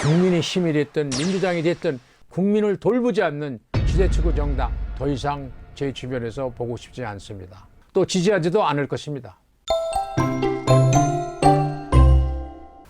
국민의 힘이 됐든 민주당이 됐든 국민을 돌보지 않는 지대치구 정당 더 이상 제 주변에서 보고 싶지 않습니다. 또 지지하지도 않을 것입니다.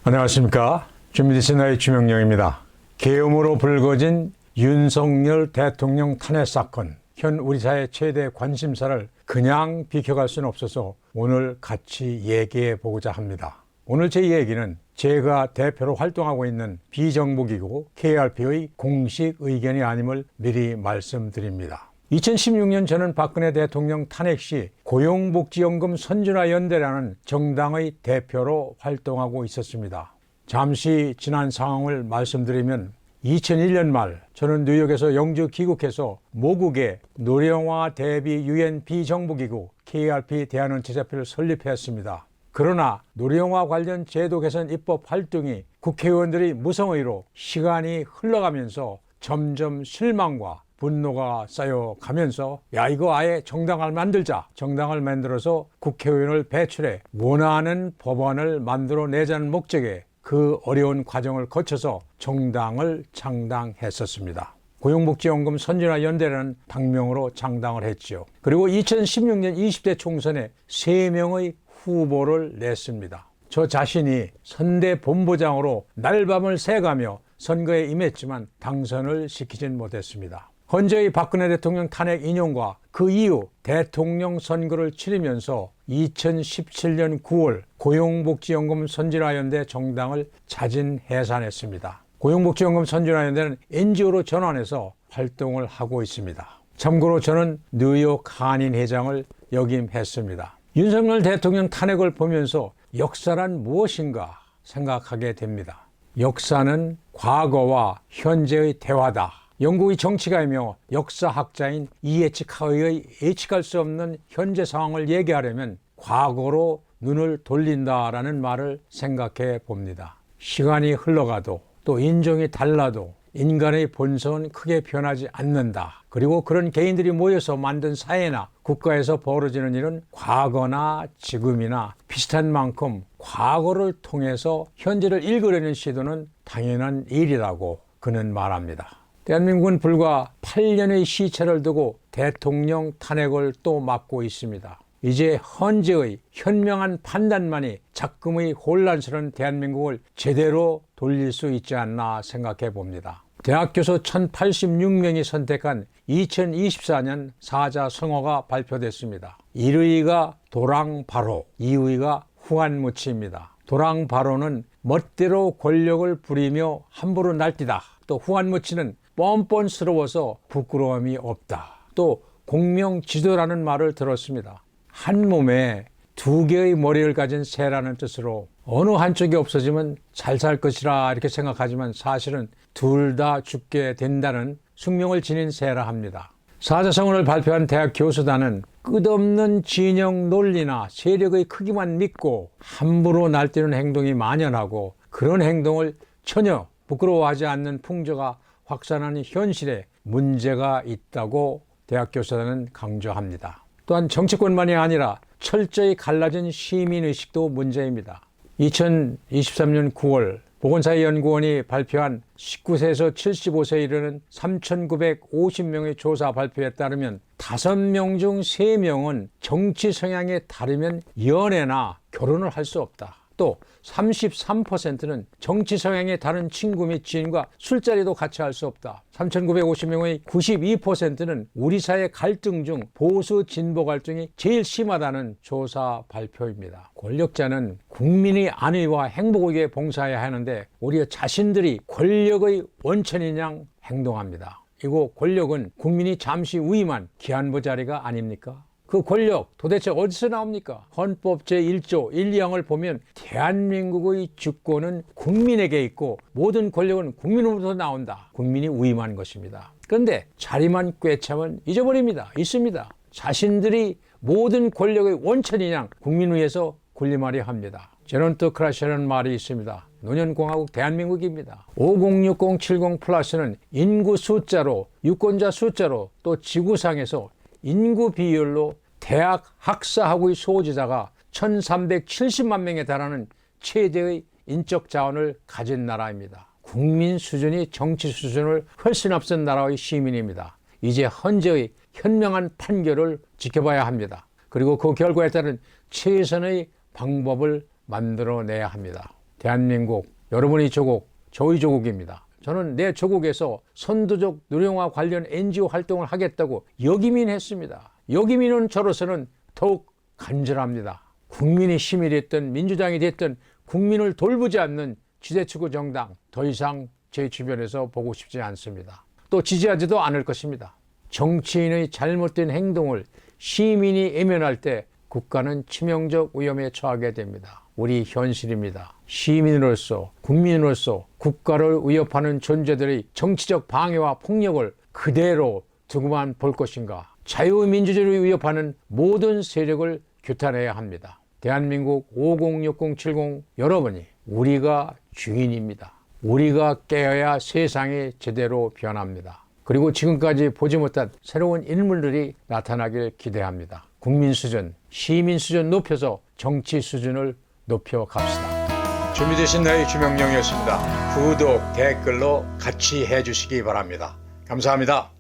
안녕하십니까. 준비되신 나의 주명령입니다. 계엄으로 불거진 윤석열 대통령 탄핵 사건, 현 우리 사회 최대 관심사를 그냥 비켜갈 수는 없어서 오늘 같이 얘기해 보고자 합니다. 오늘 제 얘기는 제가 대표로 활동하고 있는 비정부기구 KRP의 공식 의견이 아님을 미리 말씀드립니다. 2016년 저는 박근혜 대통령 탄핵 시 고용복지연금 선진화연대라는 정당의 대표로 활동하고 있었습니다. 잠시 지난 상황을 말씀드리면 2001년 말 저는 뉴욕에서 영주 귀국해서 모국의 노령화 대비 유엔 비정부기구 KRP 대한원체협회를 설립했습니다. 그러나 노령화 관련 제도 개선 입법 활동이 국회의원들이 무성의로 시간이 흘러가면서 점점 실망과 분노가 쌓여가면서 야 이거 아예 정당을 만들자. 정당을 만들어서 국회의원을 배출해 원하는 법안을 만들어내자는 목적에 그 어려운 과정을 거쳐서 정당을 창당했었습니다. 고용복지연금 선진화연대라는 당명으로 창당을 했죠. 그리고 2016년 20대 총선에 3명의 후보를 냈습니다. 저 자신이 선대 본부장으로 날밤을 새가며 선거에 임했지만 당선을 시키진 못했습니다. 헌재의 박근혜 대통령 탄핵 인용과 그 이후 대통령 선거를 치르면서 2017년 9월 고용복지연금 선진화연대 정당을 자진 해산했습니다. 고용복지연금 선진화연대는 NGO로 전환해서 활동을 하고 있습니다. 참고로 저는 뉴욕 한인회장을 역임했습니다. 윤석열 대통령 탄핵을 보면서 역사란 무엇인가 생각하게 됩니다. 역사는 과거와 현재의 대화다. 영국의 정치가이며 역사학자인 이에치카의 예측할 수 없는 현재 상황을 얘기하려면 과거로 눈을 돌린다라는 말을 생각해 봅니다. 시간이 흘러가도 또 인종이 달라도 인간의 본성은 크게 변하지 않는다. 그리고 그런 개인들이 모여서 만든 사회나 국가에서 벌어지는 일은 과거나 지금이나 비슷한 만큼 과거를 통해서 현재를 읽으려는 시도는 당연한 일이라고 그는 말합니다. 대한민국은 불과 8년의 시차를 두고 대통령 탄핵을 또 맡고 있습니다. 이제 헌재의 현명한 판단만이 작금의 혼란스러운 대한민국을 제대로 돌릴 수 있지 않나 생각해 봅니다. 대학 교수 1086명이 선택한 2024년 사자성어가 발표됐습니다. 1위가 도랑바로, 2위가 후한무치입니다. 도랑바로는 멋대로 권력을 부리며 함부로 날뛰다. 또 후한무치는 뻔뻔스러워서 부끄러움이 없다. 또 공명지도라는 말을 들었습니다. 한 몸에 2개의 머리를 가진 새라는 뜻으로 어느 한쪽이 없어지면 잘 살 것이라 이렇게 생각하지만 사실은 둘 다 죽게 된다는 숙명을 지닌 새라 합니다. 사자성어를 발표한 대학 교수단은 끝없는 진영 논리나 세력의 크기만 믿고 함부로 날뛰는 행동이 만연하고 그런 행동을 전혀 부끄러워하지 않는 풍조가 확산하는 현실에 문제가 있다고 대학 교수단은 강조합니다. 또한 정치권만이 아니라 철저히 갈라진 시민의식도 문제입니다. 2023년 9월 보건사회연구원이 발표한 19세에서 75세에 이르는 3,950명의 조사 발표에 따르면 5명 중 3명은 정치 성향에 다르면 연애나 결혼을 할 수 없다. 또 33%는 정치 성향에 다른 친구 및 지인과 술자리도 같이 할 수 없다. 3,950명의 92%는 우리 사회 갈등 중 보수 진보 갈등이 제일 심하다는 조사 발표입니다. 권력자는 국민의 안위와 행복을 위해 봉사해야 하는데 오히려 자신들이 권력의 원천인 양 행동합니다. 이거 권력은 국민이 잠시 위임한 기한부자리가 아닙니까? 그 권력 도대체 어디서 나옵니까? 헌법 제1조 1, 2항을 보면 대한민국의 주권은 국민에게 있고 모든 권력은 국민으로부터 나온다. 국민이 위임한 것입니다. 그런데 자리만 꿰차면 잊어버립니다. 있습니다. 자신들이 모든 권력의 원천이냐 국민 위에서 군림하려 합니다. 제넌트크라시라는 말이 있습니다. 노년공화국 대한민국입니다. 506070 플러스는 인구 숫자로 유권자 숫자로 또 지구상에서 인구 비율로 대학 학사학위 소지자가 1370만 명에 달하는 최대의 인적 자원을 가진 나라입니다. 국민 수준이 정치 수준을 훨씬 앞선 나라의 시민입니다. 이제 헌재의 현명한 판결을 지켜봐야 합니다. 그리고 그 결과에 따른 최선의 방법을 만들어내야 합니다. 대한민국, 여러분의 조국, 저의 조국입니다. 저는 내 조국에서 선도적 누령화 관련 NGO 활동을 하겠다고 역이민했습니다. 역이민은 저로서는 더욱 간절합니다. 국민의 힘이 됐든 민주당이 됐든 국민을 돌보지 않는 지대추구 정당 더 이상 제 주변에서 보고 싶지 않습니다. 또 지지하지도 않을 것입니다. 정치인의 잘못된 행동을 시민이 외면할 때 국가는 치명적 위험에 처하게 됩니다. 우리 현실입니다. 시민으로서 국민으로서 국가를 위협하는 존재들의 정치적 방해와 폭력을 그대로 두고만 볼 것인가? 자유민주주의를 위협하는 모든 세력을 규탄해야 합니다. 대한민국 506070 여러분이 우리가 주인입니다. 우리가 깨어야 세상이 제대로 변합니다. 그리고 지금까지 보지 못한 새로운 인물들이 나타나길 기대합니다. 국민 수준, 시민 수준 높여서 정치 수준을 높여갑시다. 준비되신 나의 주명령이었습니다. 구독, 댓글로 같이 해주시기 바랍니다. 감사합니다.